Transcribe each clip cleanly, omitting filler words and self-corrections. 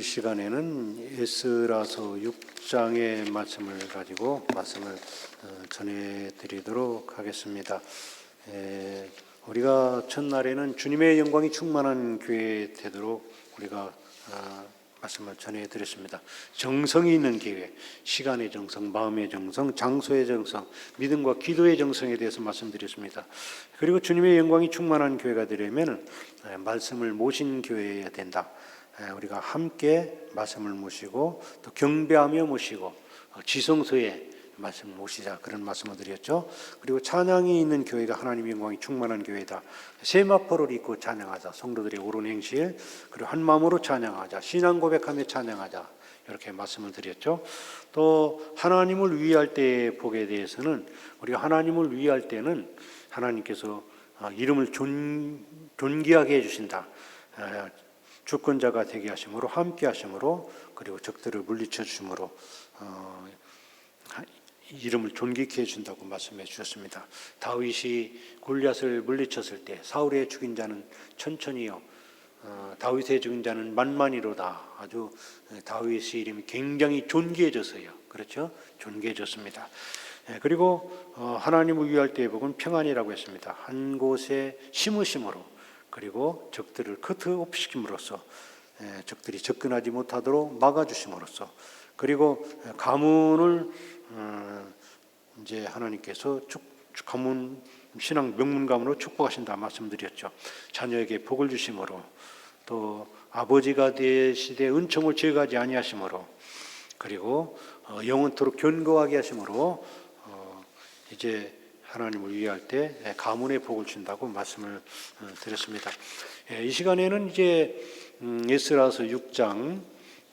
시간에는 에스라서 6장의 말씀을 가지고 말씀을 전해드리도록 하겠습니다. 우리가 첫날에는 주님의 영광이 충만한 교회 되도록 우리가 말씀을 전해드렸습니다. 정성이 있는 교회, 시간의 정성, 마음의 정성, 장소의 정성, 믿음과 기도의 정성에 대해서 말씀드렸습니다. 그리고 주님의 영광이 충만한 교회가 되려면 말씀을 모신 교회여야 된다. 우리가 함께 말씀을 모시고 또 경배하며 모시고 지성소에 말씀을 모시자, 그런 말씀을 드렸죠. 그리고 찬양이 있는 교회가 하나님의 영광이 충만한 교회다. 세마포를 입고 찬양하자, 성도들의 옳은 행실, 그리고 한 마음으로 찬양하자, 신앙 고백하며 찬양하자, 이렇게 말씀을 드렸죠. 또 하나님을 위할 때의 복에 대해서는 우리가 하나님을 위할 때는 하나님께서 이름을 존귀하게 해주신다. 주권자가 되게 하심으로, 함께 하심으로, 그리고 적들을 물리쳐 주심으로 이름을 존귀케 해준다고 말씀해 주셨습니다. 다윗이 골리앗을 물리쳤을 때 사울의 죽인 자는 천천히요, 다윗의 죽인 자는 만만히로다. 아주 다윗의 이름이 굉장히 존귀해졌어요. 그렇죠? 존귀해졌습니다. 그리고 하나님을 위할 때의 복은 평안이라고 했습니다. 한 곳에 심으심으로, 그리고 적들을 커트오프시킴으로써 적들이 접근하지 못하도록 막아주심으로써, 그리고 가문을 이제 하나님께서 가문 신앙 명문 가문으로 축복하신다 말씀드렸죠. 자녀에게 복을 주심으로, 또 아버지가 되시되 은총을 제거하지 아니하심으로, 그리고 영원토록 견고하게 하심으로 이제 하나님을 위할 때 가문의 복을 준다고 말씀을 드렸습니다. 이 시간에는 이제 에스라서 6장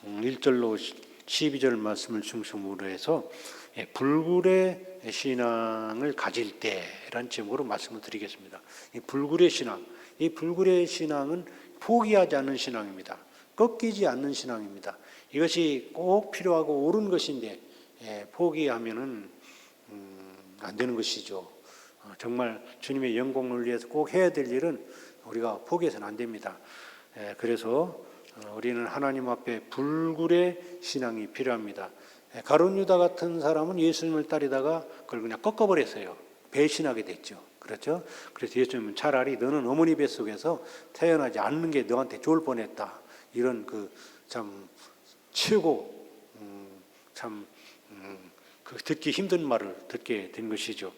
1절로 12절 말씀을 중심으로 해서 불굴의 신앙을 가질 때라는 제목으로 말씀을 드리겠습니다. 이 불굴의 신앙, 이 불굴의 신앙은 포기하지 않는 신앙입니다. 꺾이지 않는 신앙입니다. 이것이 꼭 필요하고 옳은 것인데 포기하면은 안 되는 것이죠. 정말 주님의 영광을 위해서 꼭 해야 될 일은 우리가 포기해서는 안 됩니다. 그래서 우리는 하나님 앞에 불굴의 신앙이 필요합니다. 가룟 유다 같은 사람은 예수님을 따르다가 그걸 그냥 꺾어버렸어요. 배신하게 됐죠. 그렇죠? 그래서 예수님은 차라리 너는 어머니 뱃속에서 태어나지 않는 게 너한테 좋을 뻔했다. 이런 참 최고 그 듣기 힘든 말을 듣게 된 것이죠.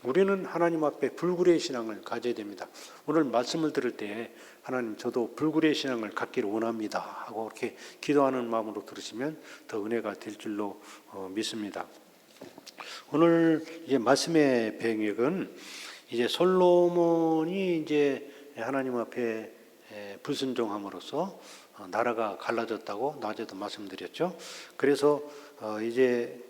우리는 하나님 앞에 불굴의 신앙을 가져야 됩니다. 오늘 말씀을 들을 때 하나님, 저도 불굴의 신앙을 갖기를 원합니다 하고 이렇게 기도하는 마음으로 들으시면 더 은혜가 될 줄로 믿습니다. 오늘 이제 말씀의 배경은 이제 솔로몬이 이제 하나님 앞에 불순종함으로써 나라가 갈라졌다고 낮에도 말씀드렸죠. 그래서 이제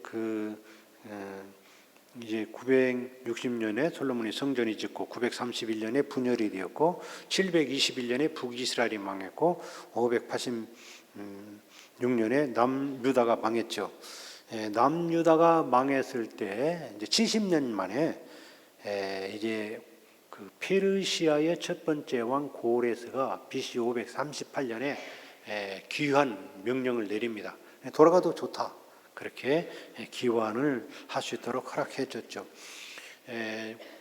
960년에 솔로몬이 성전이 짓고 931년에 분열이 되었고 721년에 북이스라엘이 망했고 586년에 남유다가 망했죠. 남유다가 망했을 때 이제 70년 만에 이제 그 페르시아의 첫 번째 왕 고레스가 BC 538년에 귀환 명령을 내립니다. 돌아가도 좋다, 그렇게 귀환을 할 수 있도록 허락해 줬죠.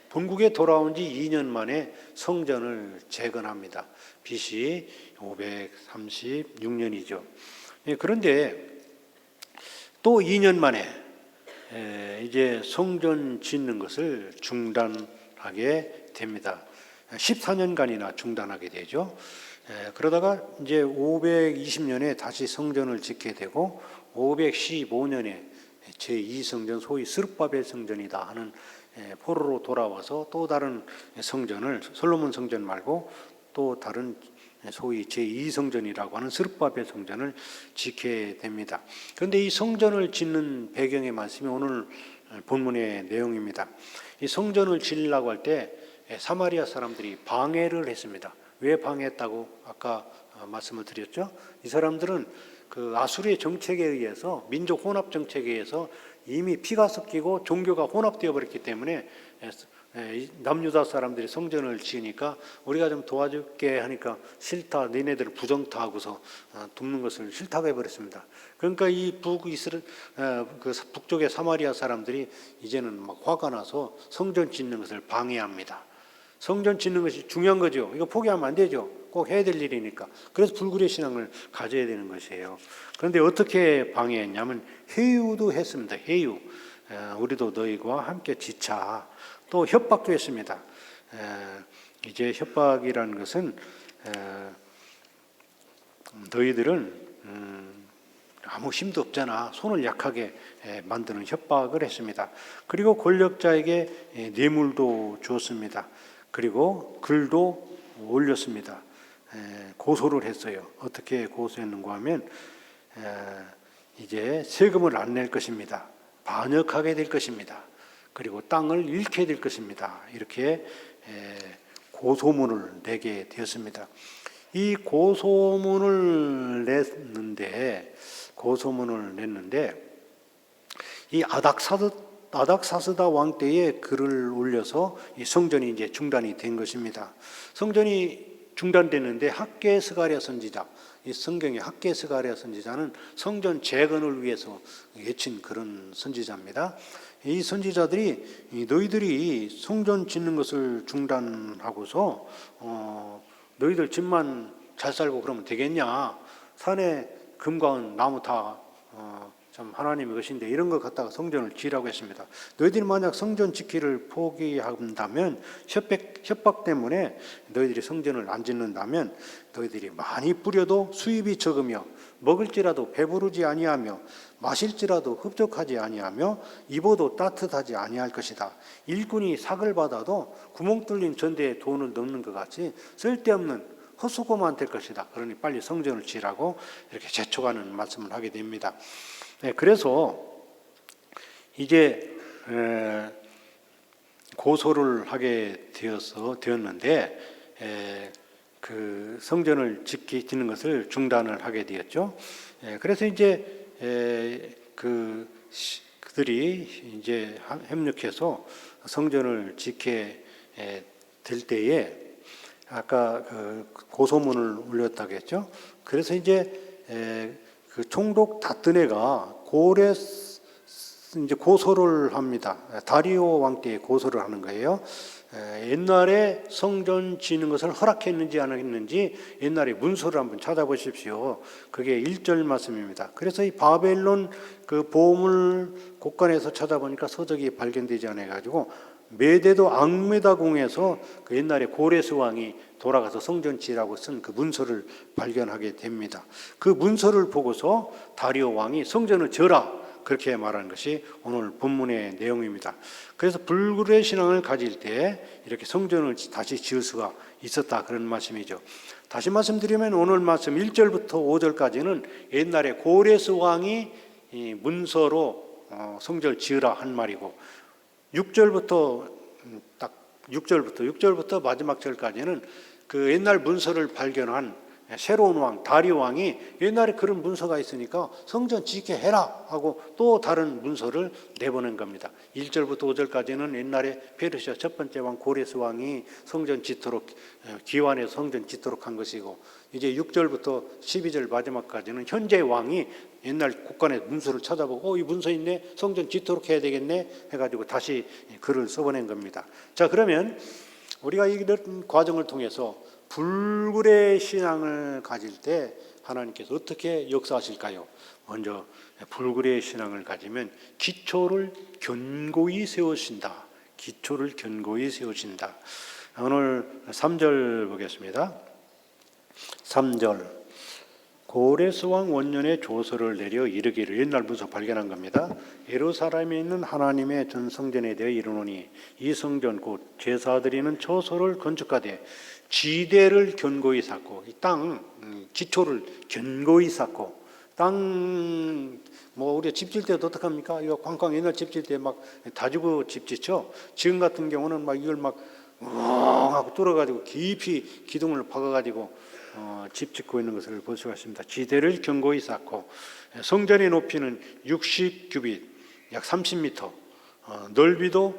본국에 돌아온 지 2년 만에 성전을 재건합니다. BC 536년이죠. 그런데 또 2년 만에 이제 성전 짓는 것을 중단하게 됩니다. 14년간이나 중단하게 되죠. 그러다가 이제 520년에 다시 성전을 짓게 되고 515년에 제2성전, 소위 스룹바벨 성전이다 하는 포로로 돌아와서 또 다른 성전을, 솔로몬 성전 말고 또 다른 소위 제2성전이라고 하는 스룹바벨 성전을 짓게 됩니다. 그런데 이 성전을 짓는 배경의 말씀이 오늘 본문의 내용입니다. 이 성전을 지으려고 할 때 사마리아 사람들이 방해를 했습니다. 왜 방해했다고 아까 말씀을 드렸죠? 이 사람들은 그 아수르의 정책에 의해서, 민족 혼합 정책에 의해서 이미 피가 섞이고 종교가 혼합되어 버렸기 때문에 남유다 사람들이 성전을 지으니까 우리가 좀 도와줄게 하니까 싫다, 너네들을 부정타하고서 돕는 것을 싫다고 해버렸습니다. 그러니까 이 북쪽의 사마리아 사람들이 이제는 막 화가 나서 성전 짓는 것을 방해합니다. 성전 짓는 것이 중요한 거죠. 이거 포기하면 안 되죠. 꼭 해야 될 일이니까. 그래서 불굴의 신앙을 가져야 되는 것이에요. 그런데 어떻게 방해했냐면 회유도 했습니다. 회유. 우리도 너희와 함께 지차. 또 협박도 했습니다. 이제 협박이라는 것은 너희들은 아무 힘도 없잖아. 손을 약하게 만드는 협박을 했습니다. 그리고 권력자에게 뇌물도 주었습니다. 그리고 글도 올렸습니다. 고소를 했어요. 어떻게 고소했는가 하면 이제 세금을 안 낼 것입니다. 반역하게 될 것입니다. 그리고 땅을 잃게 될 것입니다. 이렇게 고소문을 내게 되었습니다. 이 고소문을 냈는데 이 아닥사스다 왕 때에 글을 올려서 이 성전이 이제 중단이 된 것입니다. 성전이 중단됐는데 학개스가랴 선지자, 이 성경의 학개스가랴 선지자는 성전 재건을 위해서 외친 그런 선지자입니다. 이 선지자들이 너희들이 성전 짓는 것을 중단하고서 너희들 집만 잘 살고 그러면 되겠냐? 산에 금과 은 나무 다 참 하나님의 것인데 이런 것 갖다가 성전을 지으라고 했습니다. 너희들이 만약 성전 짓기를 포기한다면 협박 때문에 너희들이 성전을 안 짓는다면 너희들이 많이 뿌려도 수입이 적으며 먹을지라도 배부르지 아니하며 마실지라도 흡족하지 아니하며 입어도 따뜻하지 아니할 것이다. 일꾼이 삭을 받아도 구멍 뚫린 전대에 돈을 넣는 것 같이 쓸데없는 헛수고만 될 것이다. 그러니 빨리 성전을 지으라고 이렇게 재촉하는 말씀을 하게 됩니다. 그래서 이제 고소를 하게 되었는데 그 성전을 짓는 것을 중단을 하게 되었죠. 그래서 이제 그들이 이제 협력해서 성전을 짓게 될 때에 아까 그 고소문을 올렸다고 했죠. 그래서 이제 그 총독 다뜨네가 이제 고소를 합니다. 다리오 왕 때에 고소를 하는 거예요. 옛날에 성전 짓는 것을 허락했는지 안 했는지 옛날에 문서를 한번 찾아보십시오. 그게 1절 말씀입니다. 그래서 이 바벨론 그 보물 곳간에서 찾아보니까 서적이 발견되지 않아가지고 메데도 앙메다궁에서 그 옛날에 고레스 왕이 돌아가서 성전 지으라고 쓴 그 문서를 발견하게 됩니다. 그 문서를 보고서 다리오 왕이 성전을 지어라 그렇게 말하는 것이 오늘 본문의 내용입니다. 그래서 불굴의 신앙을 가질 때 이렇게 성전을 다시 지을 수가 있었다 그런 말씀이죠. 다시 말씀드리면 오늘 말씀 1절부터 5절까지는 옛날에 고레스 왕이 이 문서로 성전을 지으라 한 말이고 6절부터 마지막 절까지는 그 옛날 문서를 발견한 새로운 왕 다리오 왕이 옛날에 그런 문서가 있으니까 성전 짓게 해라 하고 또 다른 문서를 내보낸 겁니다. 1절부터 5절까지는 옛날에 페르시아 첫 번째 왕 고레스 왕이 성전 짓도록 기환해서 성전 짓도록 한 것이고 이제 6절부터 12절 마지막까지는 현재 왕이 옛날 국간의 문서를 찾아보고 이 문서 있네 성전 짓도록 해야 되겠네 해가지고 다시 글을 써보낸 겁니다. 자, 그러면 우리가 이런 과정을 통해서 불굴의 신앙을 가질 때 하나님께서 어떻게 역사하실까요? 먼저 불굴의 신앙을 가지면 기초를 견고히 세우신다. 기초를 견고히 세우신다. 오늘 3절 보겠습니다. 3절 고레스 왕 원년에 조서를 내려 이르기를 옛날 문서 발견한 겁니다. 예루살렘에 있는 하나님의 전 성전에 대해 이르노니 이 성전 곧 제사 드리는 처소를 건축하되 지대를 견고히 쌓고 이 땅 기초를 견고히 쌓고 땅 뭐 우리가 집 질 때도 어떡합니까? 이거 꽝꽝 옛날 집 질 때 막 다지고 집 짓죠. 지금 같은 경우는 막 이걸 막 하고 뚫어가지고 깊이 기둥을 박아가지고 집 짓고 있는 것을 볼 수가 있습니다. 지대를 견고히 쌓고 성전의 높이는 60규빗 약 30m 넓이도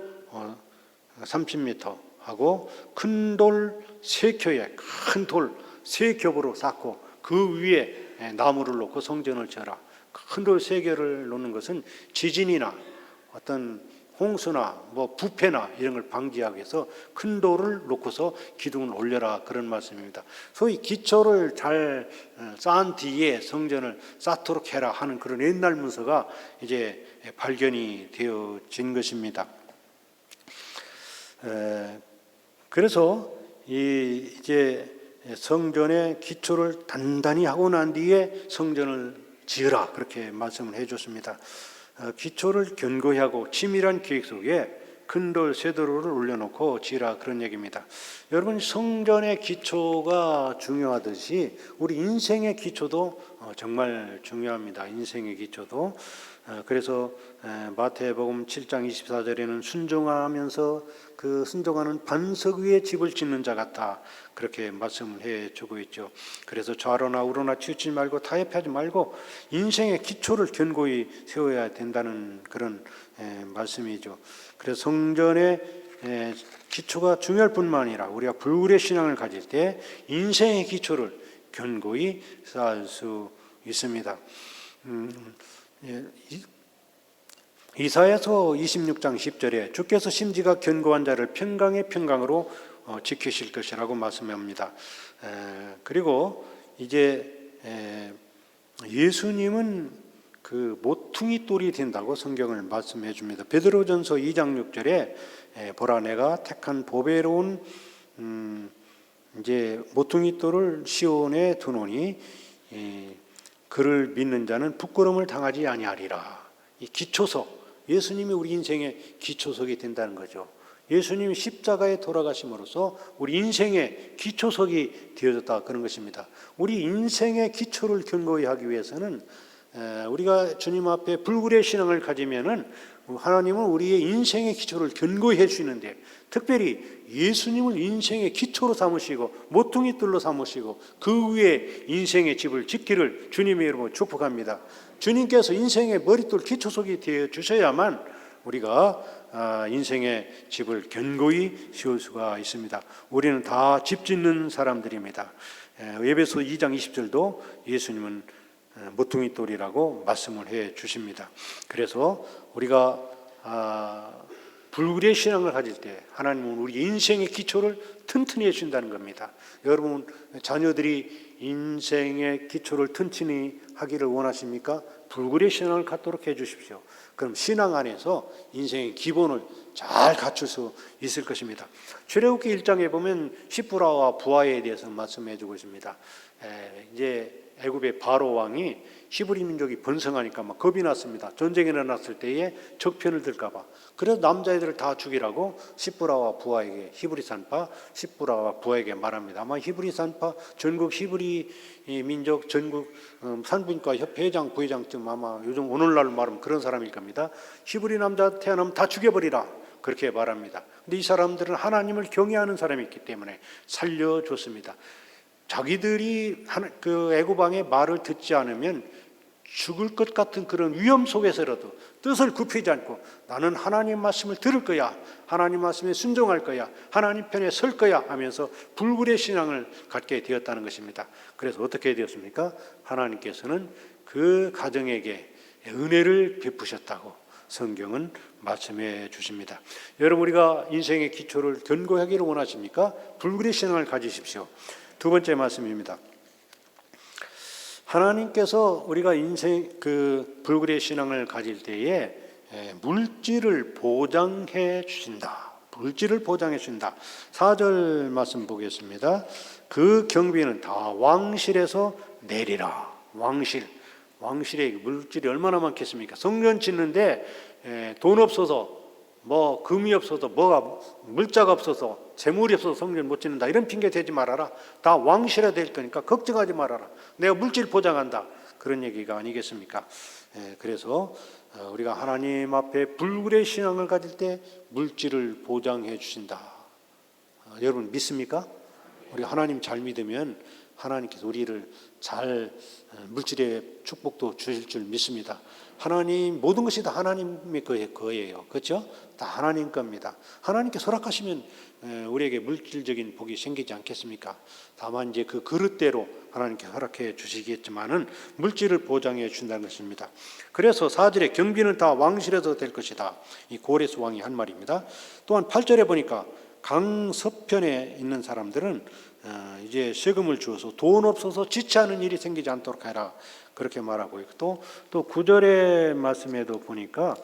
30m 하고 큰 돌 3겹에 큰 돌 3겹으로 쌓고 그 위에 나무를 놓고 성전을 지어라. 큰 돌 3겹을 놓는 것은 지진이나 어떤 홍수나 뭐 부패나 이런 걸 방지하기 위해서 큰 돌을 놓고서 기둥을 올려라, 그런 말씀입니다. 소위 기초를 잘 쌓은 뒤에 성전을 쌓도록 해라 하는 그런 옛날 문서가 이제 발견이 되어진 것입니다. 그래서 이제 성전의 기초를 단단히 하고 난 뒤에 성전을 지으라, 그렇게 말씀을 해줬습니다. 기초를 견고히 하고 치밀한 계획 속에 큰 돌 3돌을 올려놓고 지으라, 그런 얘기입니다. 여러분, 성전의 기초가 중요하듯이 우리 인생의 기초도 정말 중요합니다. 인생의 기초도. 그래서 마태복음 7장 24절에는 순종하면서 그 순종하는 반석 위에 집을 짓는 자 같다, 그렇게 말씀을 해주고 있죠. 그래서 좌로나 우로나 치우치지 말고 타협하지 말고 인생의 기초를 견고히 세워야 된다는 그런 말씀이죠. 그래서 성전의 기초가 중요할 뿐만 아니라 우리가 불굴의 신앙을 가질 때 인생의 기초를 견고히 쌓을 수 있습니다. 이사야서 26장 10절에 주께서 심지가 견고한 자를 평강의 평강으로 지키실 것이라고 말씀합니다. 그리고 이제 예수님은 그 모퉁이 돌이 된다고 성경을 말씀해 줍니다. 베드로전서 2장 6절에 보라, 내가 택한 보배로운 이제 모퉁이 돌을 시온에 두노니 그를 믿는 자는 부끄러움을 당하지 아니하리라. 이 기초석, 예수님이 우리 인생의 기초석이 된다는 거죠. 예수님이 십자가에 돌아가심으로써 우리 인생의 기초석이 되어졌다, 그런 것입니다. 우리 인생의 기초를 견고히 하기 위해서는 우리가 주님 앞에 불굴의 신앙을 가지면은 하나님은 우리의 인생의 기초를 견고히 해주시는데, 특별히 예수님을 인생의 기초로 삼으시고 모퉁이 돌로 삼으시고 그 위에 인생의 집을 짓기를 주님의 이름으로 축복합니다. 주님께서 인생의 머릿돌 기초석이 되어 주셔야만 우리가 인생의 집을 견고히 세울 수가 있습니다. 우리는 다 집 짓는 사람들입니다. 에베소 2장 20절도 예수님은 모퉁이 돌이라고 말씀을 해 주십니다. 그래서 우리가 불굴의 신앙을 가질 때 하나님은 우리 인생의 기초를 튼튼히 해준다는 겁니다. 여러분, 자녀들이 인생의 기초를 튼튼히 하기를 원하십니까? 불굴의 신앙을 갖도록 해 주십시오. 그럼 신앙 안에서 인생의 기본을 잘 갖출 수 있을 것입니다. 출애굽기 1장에 보면 시브라와 부하에 대해서 말씀해 주고 있습니다. 이제 애굽의 바로 왕이 히브리 민족이 번성하니까 막 겁이 났습니다. 전쟁이 일어났을 때에 적편을 들까봐. 그래서 남자애들을 다 죽이라고 시브라와 부하에게, 히브리 산파 시브라와 부하에게 말합니다. 아마 히브리 산파 전국 히브리 민족 전국 산부인과 협회 회장 부회장쯤 아마 요즘 오늘날 말하면 그런 사람일 겁니다. 히브리 남자 태어나면 다 죽여버리라, 그렇게 말합니다. 근데 이 사람들은 하나님을 경외하는 사람이 있기 때문에 살려줬습니다. 자기들이 그 애굽 왕의 말을 듣지 않으면 죽을 것 같은 그런 위험 속에서라도 뜻을 굽히지 않고 나는 하나님 말씀을 들을 거야, 하나님 말씀에 순종할 거야, 하나님 편에 설 거야 하면서 불굴의 신앙을 갖게 되었다는 것입니다. 그래서 어떻게 되었습니까? 하나님께서는 그 가정에게 은혜를 베푸셨다고 성경은 말씀해 주십니다. 여러분, 우리가 인생의 기초를 견고하기를 원하십니까? 불굴의 신앙을 가지십시오. 두 번째 말씀입니다. 하나님께서 우리가 인생 그 불굴의 신앙을 가질 때에 물질을 보장해 주신다. 물질을 보장해 주신다. 4절 말씀 보겠습니다. 그 경비는 다 왕실에서 내리라. 왕실에 물질이 얼마나 많겠습니까? 성전 짓는데 돈 없어서, 뭐 금이 없어서, 뭐가 물자가 없어서, 재물이 없어서 성전 못 짓는다, 이런 핑계 대지 말아라. 다 왕실화 될 거니까 걱정하지 말아라. 내가 물질 보장한다, 그런 얘기가 아니겠습니까? 그래서 우리가 하나님 앞에 불굴의 신앙을 가질 때 물질을 보장해 주신다. 여러분 믿습니까? 우리 하나님 잘 믿으면 하나님께서 우리를 잘 물질의 축복도 주실 줄 믿습니다. 하나님 모든 것이 다 하나님의 거예요. 그렇죠? 다 하나님 겁니다. 하나님께 허락하시면 우리에게 물질적인 복이 생기지 않겠습니까? 다만 이제 그 그릇대로 하나님께 허락해 주시겠지만은 물질을 보장해 준다는 것입니다. 그래서 4절에 경비는 다 왕실에서 될 것이다. 이 고레스 왕이 한 말입니다. 또한 8절에 보니까 강서편에 있는 사람들은 이제 세금을 주어서 돈 없어서 지체하는 일이 생기지 않도록 해라. 그렇게 말하고 있고 또 9절의 말씀에도 보니까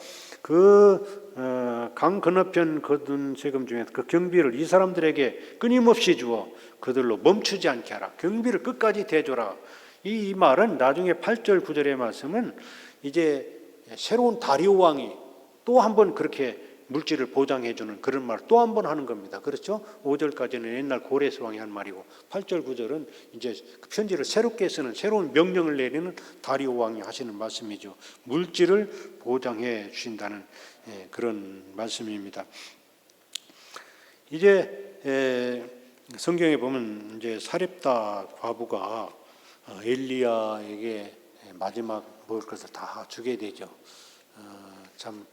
강 건너편 거둔 세금 중에서 그 경비를 이 사람들에게 끊임없이 주어 그들로 멈추지 않게 하라. 경비를 끝까지 대줘라. 이 말은 나중에 8절 9절의 말씀은 이제 새로운 다리오 왕이 또 한 번 그렇게 물질을 보장해주는 그런 말 또 한 번 하는 겁니다. 그렇죠? 5절까지는 옛날 고레스 왕이 한 말이고 8절 9절은 이제 편지를 새롭게 쓰는 새로운 명령을 내리는 다리오 왕이 하시는 말씀이죠. 물질을 보장해 주신다는 그런 말씀입니다. 이제 성경에 보면 이제 사렙다 과부가 엘리야에게 마지막 먹을 것을 다 주게 되죠. 참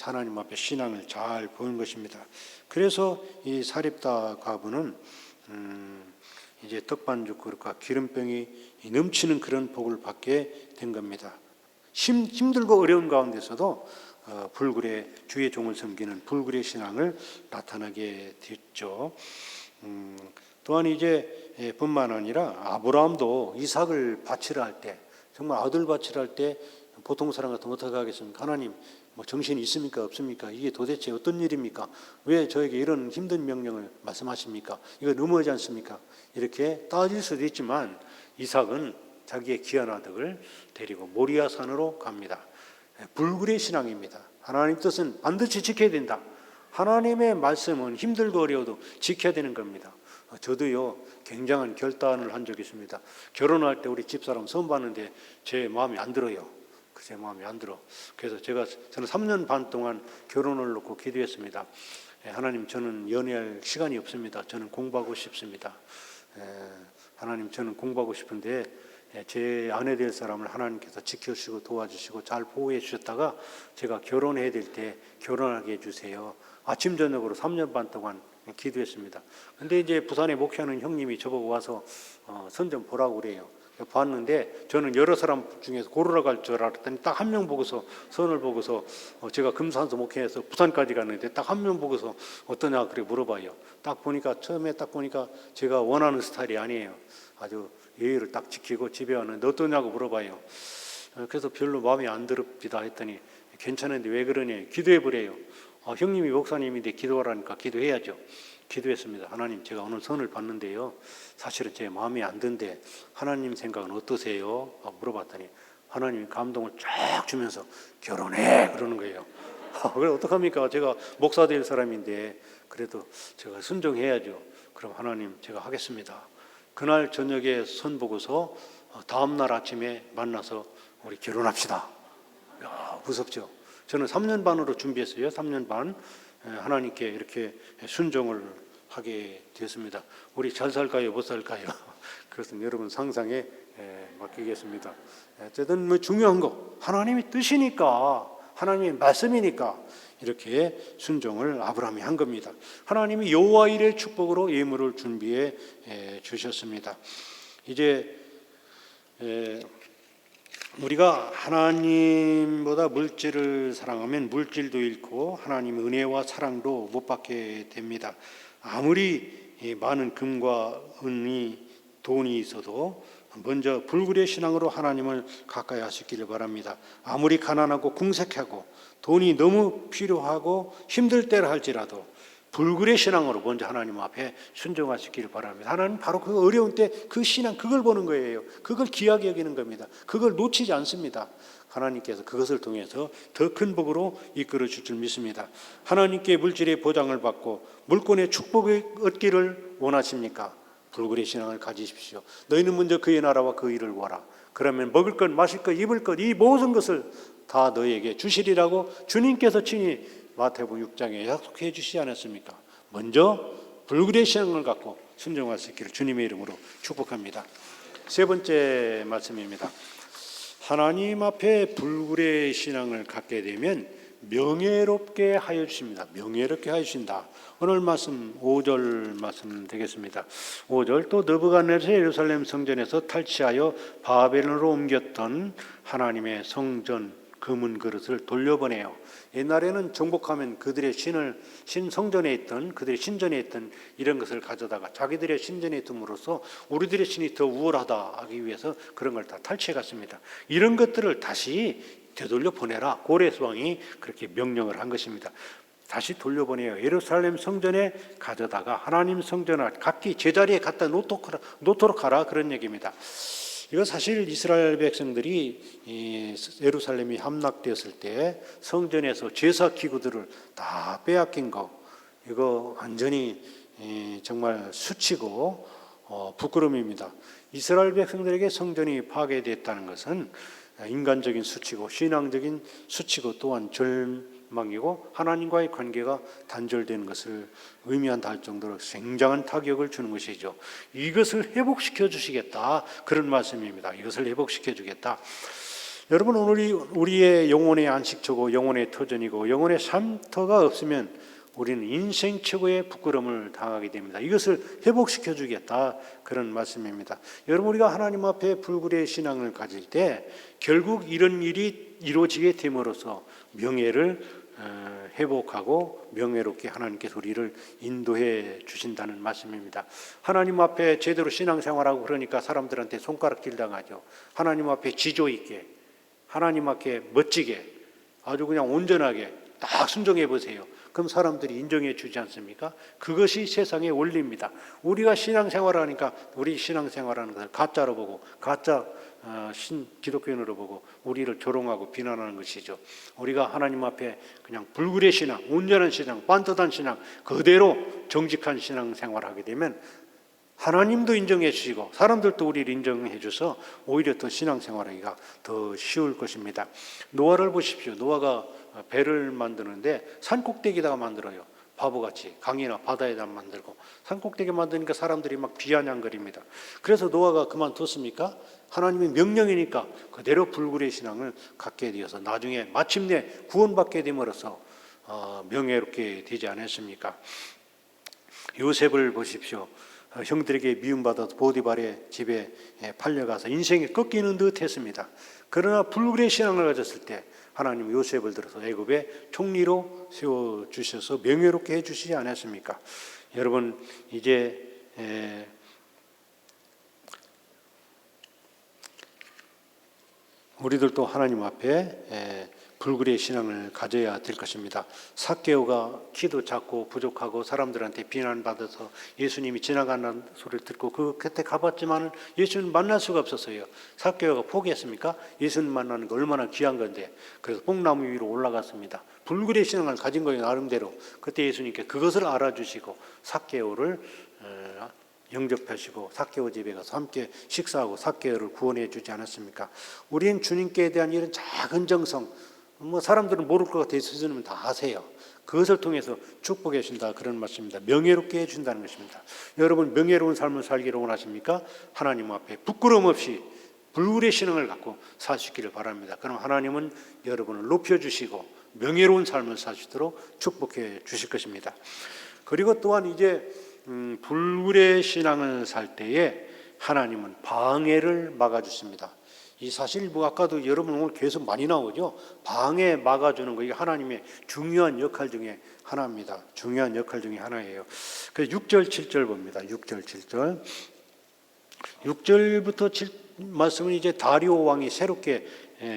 하나님 앞에 신앙을 잘 보인 것입니다. 그래서 이 사렙다 과부는 이제 떡반죽 그릇과 기름병이 넘치는 그런 복을 받게 된 겁니다. 힘들고 어려운 가운데서도 불굴의 주의 종을 섬기는 불굴의 신앙을 나타나게 됐죠. 또한 이제 뿐만 아니라 아브라함도 이삭을 바치라 할 때, 정말 아들 바치라 할 때 보통 사람 같으면 어떻게 하겠습니까? 하나님 뭐 정신이 있습니까? 없습니까? 이게 도대체 어떤 일입니까? 왜 저에게 이런 힘든 명령을 말씀하십니까? 이거 너무하지 않습니까? 이렇게 따질 수도 있지만 이삭은 자기의 귀한 아들을 데리고 모리아 산으로 갑니다. 불굴의 신앙입니다. 하나님 뜻은 반드시 지켜야 된다. 하나님의 말씀은 힘들고 어려워도 지켜야 되는 겁니다. 저도요 굉장한 결단을 한 적이 있습니다. 결혼할 때 우리 집사람 처음 봤는데 제 마음에 안 들어요. 제 마음에 안 들어. 그래서 저는 3년 반 동안 결혼을 놓고 기도했습니다. 하나님, 저는 연애할 시간이 없습니다. 저는 공부하고 싶습니다. 하나님, 저는 공부하고 싶은데 제 아내 될 사람을 하나님께서 지켜주시고 도와주시고 잘 보호해 주셨다가 제가 결혼해야 될 때 결혼하게 해주세요. 아침 저녁으로 3년 반 동안 기도했습니다. 근데 이제 부산에 목회하는 형님이 저보고 와서 선 좀 보라고 그래요. 봤는데 저는 여러 사람 중에서 고르러 갈 줄 알았더니 딱 한 명 보고서 선을 보고서 제가 금산서 목회해서 부산까지 갔는데 딱 한 명 보고서 어떠냐 그래 물어봐요. 딱 보니까 처음에 딱 보니까 제가 원하는 스타일이 아니에요. 아주 예의를 딱 지키고 집에 왔는데 어떠냐고 물어봐요. 그래서 별로 마음에 안 들읍니다 했더니 괜찮은데 왜 그러냐 기도해 보래요. 형님이 목사님인데 기도하라니까 기도해야죠. 기도했습니다. 하나님, 제가 오늘 선을 봤는데요 사실은 제 마음에 안 든데 하나님 생각은 어떠세요? 물어봤더니 하나님이 감동을 쫙 주면서 결혼해 그러는 거예요. 그래 어떡합니까? 제가 목사 될 사람인데 그래도 제가 순종해야죠. 그럼 하나님 제가 하겠습니다. 그날 저녁에 선 보고서 다음날 아침에 만나서 우리 결혼합시다. 야, 무섭죠? 저는 3년 반으로 준비했어요. 3년 반 하나님께 이렇게 순종을 하게 되었습니다. 우리 잘 살까요? 못 살까요? 그것은 여러분 상상에 맡기겠습니다. 어쨌든 뭐 중요한 거 하나님의 뜻이니까 하나님의 말씀이니까 이렇게 순종을 아브라함이 한 겁니다. 하나님이 여호와 일의 축복으로 예물을 준비해 주셨습니다. 이제 우리가 하나님보다 물질을 사랑하면 물질도 잃고 하나님의 은혜와 사랑도 못 받게 됩니다. 아무리 많은 금과 은이 돈이 있어도 먼저 불굴의 신앙으로 하나님을 가까이 하시기를 바랍니다. 아무리 가난하고 궁색하고 돈이 너무 필요하고 힘들 때라 할지라도 불굴의 신앙으로 먼저 하나님 앞에 순종하시기를 바랍니다. 하나님 바로 그 어려운 때 그 신앙 그걸 보는 거예요. 그걸 귀하게 여기는 겁니다. 그걸 놓치지 않습니다. 하나님께서 그것을 통해서 더 큰 복으로 이끌어 줄 줄 믿습니다. 하나님께 물질의 보장을 받고 물권의 축복을 얻기를 원하십니까? 불굴의 신앙을 가지십시오. 너희는 먼저 그의 나라와 그 일을 구하라. 그러면 먹을 것, 마실 것, 입을 것 이 모든 것을 다 너희에게 주시리라고 주님께서 친히 마태복음 6장에 약속해 주시지 않았습니까? 먼저 불굴의 신앙을 갖고 순종할 수 있기를 주님의 이름으로 축복합니다. 세 번째 말씀입니다. 하나님 앞에 불굴의 신앙을 갖게 되면 명예롭게 하여 주십니다. 명예롭게 하여 주신다. 오늘 말씀 5절 말씀 되겠습니다. 5절 또 느부갓네살 예루살렘 성전에서 탈취하여 바벨론으로 옮겼던 하나님의 성전 금은 그릇을 돌려보내요. 옛날에는 정복하면 그들의 신성전에 있던, 그들의 신전에 있던 이런 것을 가져다가 자기들의 신전에 둠으로써 우리들의 신이 더 우월하다 하기 위해서 그런 걸 다 탈취해 갔습니다. 이런 것들을 다시 되돌려 보내라. 고레스 왕이 그렇게 명령을 한 것입니다. 다시 돌려보내요. 예루살렘 성전에 가져다가 하나님 성전을 각기 제자리에 갖다 놓도록 하라. 그런 얘기입니다. 이거 사실 이스라엘 백성들이 예루살렘이 함락되었을 때 성전에서 제사 기구들을 다 빼앗긴 거, 이거 완전히 정말 수치고 부끄러움입니다. 이스라엘 백성들에게 성전이 파괴됐다는 것은 인간적인 수치고 신앙적인 수치고 또한 절망이고 하나님과의 관계가 단절되는 것을 의미한다 할 정도로 굉장한 타격을 주는 것이죠. 이것을 회복시켜 주시겠다, 그런 말씀입니다. 이것을 회복시켜 주겠다. 여러분, 우리의 영혼의 안식처고 영혼의 터전이고 영혼의 쉼터가 없으면 우리는 인생 최고의 부끄러움을 당하게 됩니다. 이것을 회복시켜 주겠다, 그런 말씀입니다. 여러분, 우리가 하나님 앞에 불굴의 신앙을 가질 때 결국 이런 일이 이루어지게 됨으로써 명예를 회복하고 명예롭게 하나님께서 우리를 인도해 주신다는 말씀입니다. 하나님 앞에 제대로 신앙생활하고 그러니까 사람들한테 손가락질 당하죠. 하나님 앞에 지조 있게, 하나님 앞에 멋지게, 아주 그냥 온전하게 딱 순종해 보세요. 그럼 사람들이 인정해 주지 않습니까? 그것이 세상의 원리입니다. 우리가 신앙생활을 하니까 우리 신앙생활하는 것을 가짜로 보고 가짜 기독교인으로 보고 우리를 조롱하고 비난하는 것이죠. 우리가 하나님 앞에 그냥 불굴의 신앙, 온전한 신앙, 반듯한 신앙, 그대로 정직한 신앙생활을 하게 되면 하나님도 인정해 주시고 사람들도 우리를 인정해 줘서 오히려 더 신앙생활하기가 더 쉬울 것입니다. 노아를 보십시오. 노아가 배를 만드는데 산꼭대기에다가 만들어요. 바보같이 강이나 바다에다 만들고 산꼭대기 만드니까 사람들이 막 비아냥거립니다. 그래서 노아가 그만뒀습니까? 하나님의 명령이니까 그대로 불굴의 신앙을 갖게 되어서 나중에 마침내 구원받게 됨으로써 명예롭게 되지 않았습니까? 요셉을 보십시오. 형들에게 미움받아서 보디발의 집에 팔려가서 인생이 꺾이는 듯 했습니다. 그러나 불굴의 신앙을 가졌을 때 하나님 요셉을 들어서 애굽의 총리로 세워주셔서 명예롭게 해주시지 않았습니까? 여러분, 이제 우리들도 하나님 앞에 불굴의 신앙을 가져야 될 것입니다. 삭개오가 키도 작고 부족하고 사람들한테 비난받아서 예수님이 지나가는 소리를 듣고 그 곁에 가봤지만 예수님 만날 수가 없었어요. 삭개오가 포기했습니까? 예수님 만나는 거 얼마나 귀한 건데. 그래서 뽕나무 위로 올라갔습니다. 불굴의 신앙을 가진 거예요, 나름대로. 그때 예수님께 그것을 알아주시고 삭개오를 영접하시고 삭개오 집에 가서 함께 식사하고 삭개오를 구원해 주지 않았습니까? 우리는 주님께 대한 이런 작은 정성, 사람들은 모를 것 같아요. 스스로는 다 아세요. 그것을 통해서 축복해 주신다, 그런 말씀입니다. 명예롭게 해준다는 것입니다. 여러분, 명예로운 삶을 살기를 원하십니까? 하나님 앞에 부끄러움 없이 불굴의 신앙을 갖고 사시기를 바랍니다. 그럼 하나님은 여러분을 높여주시고 명예로운 삶을 사시도록 축복해 주실 것입니다. 그리고 또한 이제 불굴의 신앙을 살 때에 하나님은 방해를 막아주십니다. 이 사실 아까도 여러분 오늘 계속 많이 나오죠. 방해 막아주는 거, 이게 하나님의 중요한 역할 중에 하나입니다. 중요한 역할 중에 하나예요. 그래서 6절 7절 봅니다. 6절 7절 6절부터 7 말씀은 이제 다리오 왕이 새롭게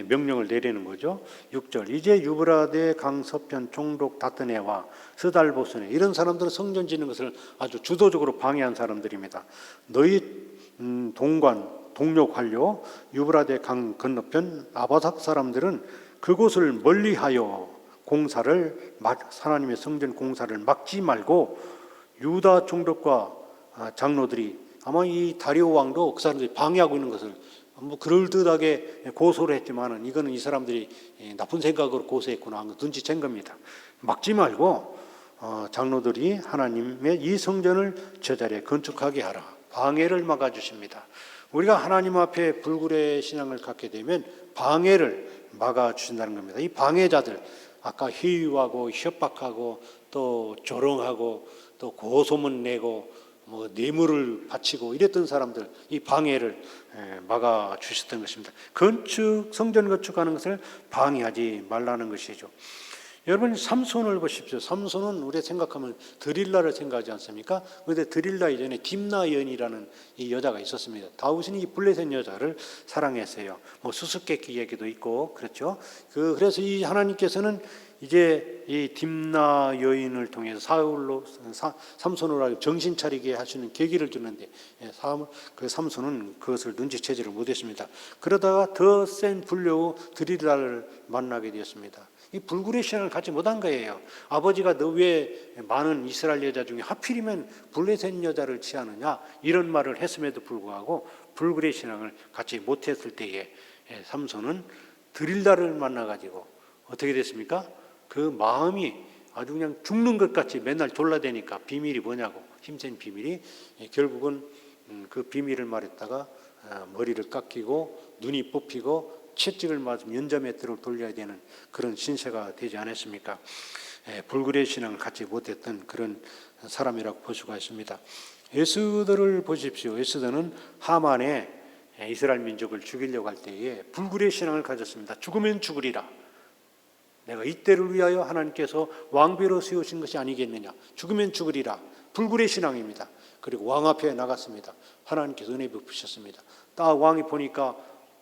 명령을 내리는 거죠. 6절 이제 유브라데 강 서편 총독 다트네와 스달보스네, 이런 사람들은 성전 짓는 것을 아주 주도적으로 방해한 사람들입니다. 너희 동료 관료 유브라데 강 건너편 아바삭 사람들은 그곳을 멀리하여 하나님의 성전 공사를 막지 말고 유다 총독과 장로들이, 아마 이 다리오 왕도 그 사람들이 방해하고 있는 것을 그럴듯하게 고소를 했지만은 이거는 이 사람들이 나쁜 생각으로 고소했구나, 눈치챈 겁니다. 막지 말고 장로들이 하나님의 이 성전을 제자리에 건축하게 하라. 방해를 막아주십니다. 우리가 하나님 앞에 불굴의 신앙을 갖게 되면 방해를 막아주신다는 겁니다. 이 방해자들, 아까 회유하고 협박하고 또 조롱하고 또 고소문 내고 뭐 뇌물을 바치고 이랬던 사람들, 이 방해를 막아주셨던 것입니다. 성전 건축하는 것을 방해하지 말라는 것이죠. 여러분, 삼손을 보십시오. 삼손은 우리가 생각하면 드릴라를 생각하지 않습니까? 그런데 드릴라 이전에 딥나 여인이라는 이 여자가 있었습니다. 다윗은 이 블레셋 여자를 사랑했어요. 뭐 수수께끼 얘기도 있고 그렇죠. 그래서 이 하나님께서는 이제 이 딥나 여인을 통해서 삼손으로 정신 차리게 하시는 계기를 주는데 그 삼손은 그것을 눈치채지를 못했습니다. 그러다가 더 센 불려우 드릴라를 만나게 되었습니다. 이 불굴의 신앙을 갖지 못한 거예요. 아버지가 너 왜 많은 이스라엘 여자 중에 하필이면 블레셋 여자를 취하느냐, 이런 말을 했음에도 불구하고 불굴의 신앙을 갖지 못했을 때에 삼손은 드릴라를 만나가지고 어떻게 됐습니까? 그 마음이 아주 그냥 죽는 것 같이 맨날 졸라대니까 비밀이 뭐냐고, 힘센 비밀이 결국은 그 비밀을 말했다가 머리를 깎이고 눈이 뽑히고 채찍을 맞으면 연자매트로 돌려야 되는 그런 신세가 되지 않았습니까? 불굴의 신앙을 갖지 못했던 그런 사람이라고 볼 수가 있습니다. 에스더를 보십시오. 에스더는 하만의 이스라엘 민족을 죽이려고 할 때에 불굴의 신앙을 가졌습니다. 죽으면 죽으리라. 내가 이때를 위하여 하나님께서 왕비로 세우신 것이 아니겠느냐. 죽으면 죽으리라. 불굴의 신앙입니다. 그리고 왕 앞에 나갔습니다. 하나님께서 은혜 베푸셨습니다. 딱 왕이 보니까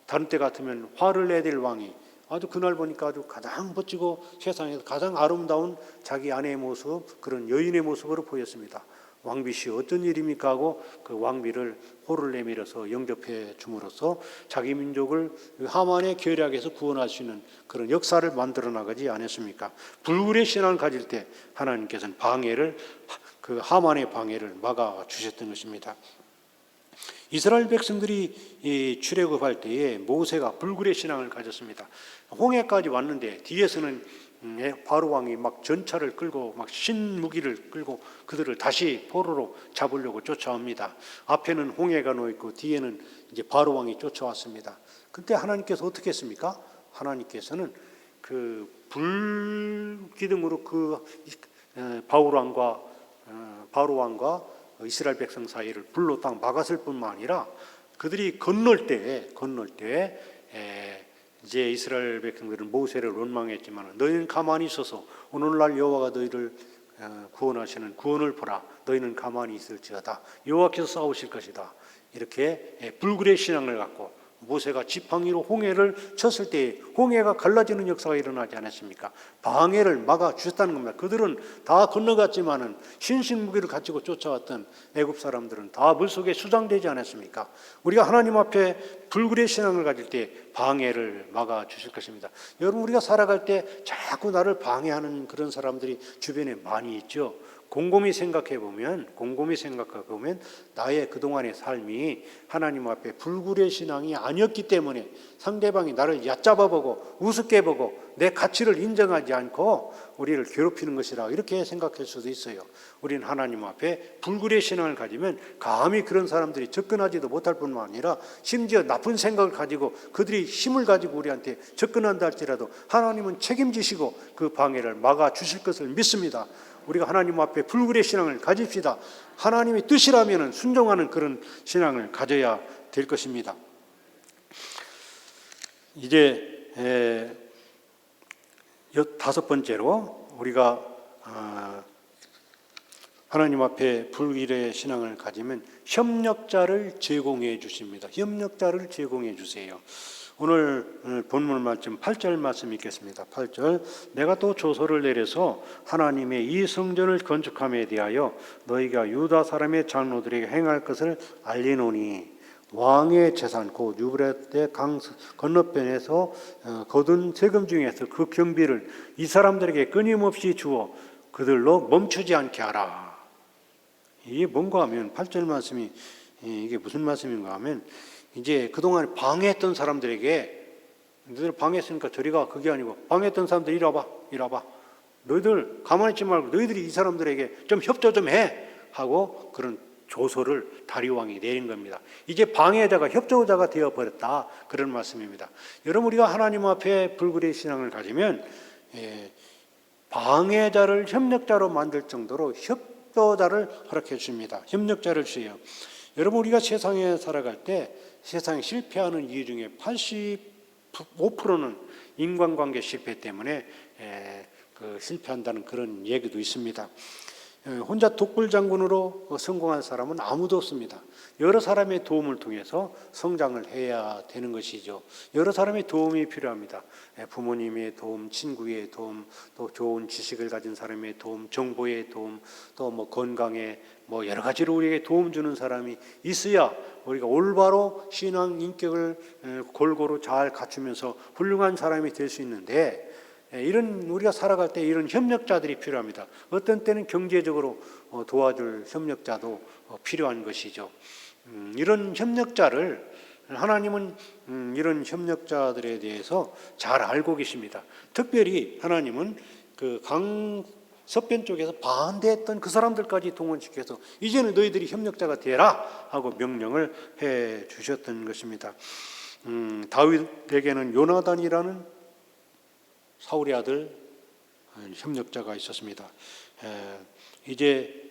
다른 때 같으면 화를 내야 될 왕이 아주 그날 보니까 아주 가장 멋지고 세상에서 가장 아름다운 자기 아내의 모습, 그런 여인의 모습으로 보였습니다. 왕비씨 어떤 일입니까 하고 그 왕비를 호를 내밀어서 영접해 줌으로써 자기 민족을 하만의 계략에서 구원하시는 그런 역사를 만들어 나가지 않았습니까? 불굴의 신앙을 가질 때 하나님께서는 그 하만의 방해를 막아 주셨던 것입니다. 이스라엘 백성들이 출애굽할 때에 모세가 불굴의 신앙을 가졌습니다. 홍해까지 왔는데 뒤에서는 바로 왕이 막 전차를 끌고 막 신무기를 끌고 그들을 다시 포로로 잡으려고 쫓아옵니다. 앞에는 홍해가 놓여 있고 뒤에는 이제 바로 왕이 쫓아왔습니다. 그때 하나님께서 어떻게 했습니까? 하나님께서는 그 불기둥으로 그 바로 왕과 이스라엘 백성 사이를 불로 딱 막았을 뿐만 아니라 그들이 건널 때 이제 이스라엘 백성들은 모세를 원망했지만 너희는 가만히 있어서 오늘날 여호와가 너희를 구원하시는 구원을 보라. 너희는 가만히 있을지어다. 여호와께서 싸우실 것이다. 이렇게 불굴의 신앙을 갖고 모세가 지팡이로 홍해를 쳤을 때 홍해가 갈라지는 역사가 일어나지 않았습니까? 방해를 막아 주셨다는 겁니다. 그들은 다 건너갔지만은 신신무기를 가지고 쫓아왔던 애굽 사람들은 다 물속에 수장되지 않았습니까? 우리가 하나님 앞에 불굴의 신앙을 가질 때 방해를 막아 주실 것입니다. 여러분, 우리가 살아갈 때 자꾸 나를 방해하는 그런 사람들이 주변에 많이 있죠. 곰곰이 생각해 보면 나의 그동안의 삶이 하나님 앞에 불굴의 신앙이 아니었기 때문에 상대방이 나를 얕잡아 보고 우습게 보고 내 가치를 인정하지 않고 우리를 괴롭히는 것이라 이렇게 생각할 수도 있어요. 우리는 하나님 앞에 불굴의 신앙을 가지면 감히 그런 사람들이 접근하지도 못할 뿐만 아니라 심지어 나쁜 생각을 가지고 그들이 힘을 가지고 우리한테 접근한다 할지라도 하나님은 책임지시고 그 방해를 막아 주실 것을 믿습니다. 우리가 하나님 앞에 불굴의 신앙을 가집시다. 하나님의 뜻이라면 순종하는 그런 신앙을 가져야 될 것입니다. 이제 다섯 번째로 우리가 하나님 앞에 불굴의 신앙을 가지면 협력자를 제공해 주십니다. 협력자를 제공해 주세요. 오늘 본문 말씀 8절 말씀 읽겠습니다. 8절 내가 또 조서를 내려서 하나님의 이 성전을 건축함에 대하여 너희가 유다 사람의 장로들에게 행할 것을 알리노니 왕의 재산 곧 유브라데 강 건너편에서 거둔 세금 중에서 그 경비를 이 사람들에게 끊임없이 주어 그들로 멈추지 않게 하라. 이게 뭔가 하면 8절 말씀이 이게 무슨 말씀인가 하면 이제 그동안 방해했던 사람들에게 너희들 방해했으니까 저리가 그게 아니고 방해했던 사람들 이리 와봐. 너희들 가만히 있지 말고 너희들이 이 사람들에게 좀 협조 좀 해 하고 그런 조서를 다리왕이 내린 겁니다. 이제 방해자가 협조자가 되어버렸다, 그런 말씀입니다. 여러분, 우리가 하나님 앞에 불굴의 신앙을 가지면 방해자를 협력자로 만들 정도로 협조자를 허락해 줍니다. 협력자를 주세요. 여러분, 우리가 세상에 살아갈 때 세상에 실패하는 이유 중에 85%는 인간관계 실패 때문에 실패한다는 그런 얘기도 있습니다. 혼자 독불장군으로 성공한 사람은 아무도 없습니다. 여러 사람의 도움을 통해서 성장을 해야 되는 것이죠. 여러 사람의 도움이 필요합니다. 부모님의 도움, 친구의 도움, 또 좋은 지식을 가진 사람의 도움, 정보의 도움, 또 건강에 여러 가지로 우리에게 도움 주는 사람이 있어야 우리가 올바로 신앙 인격을 골고루 잘 갖추면서 훌륭한 사람이 될 수 있는데, 이런 우리가 살아갈 때 이런 협력자들이 필요합니다. 어떤 때는 경제적으로 도와줄 협력자도 필요한 것이죠. 이런 협력자를 하나님은 이런 협력자들에 대해서 잘 알고 계십니다. 특별히 하나님은 그 서편 쪽에서 반대했던 그 사람들까지 동원시켜서 이제는 너희들이 협력자가 되라 하고 명령을 해 주셨던 것입니다. 다윗에게는 요나단이라는 사울의 아들 협력자가 있었습니다. 이제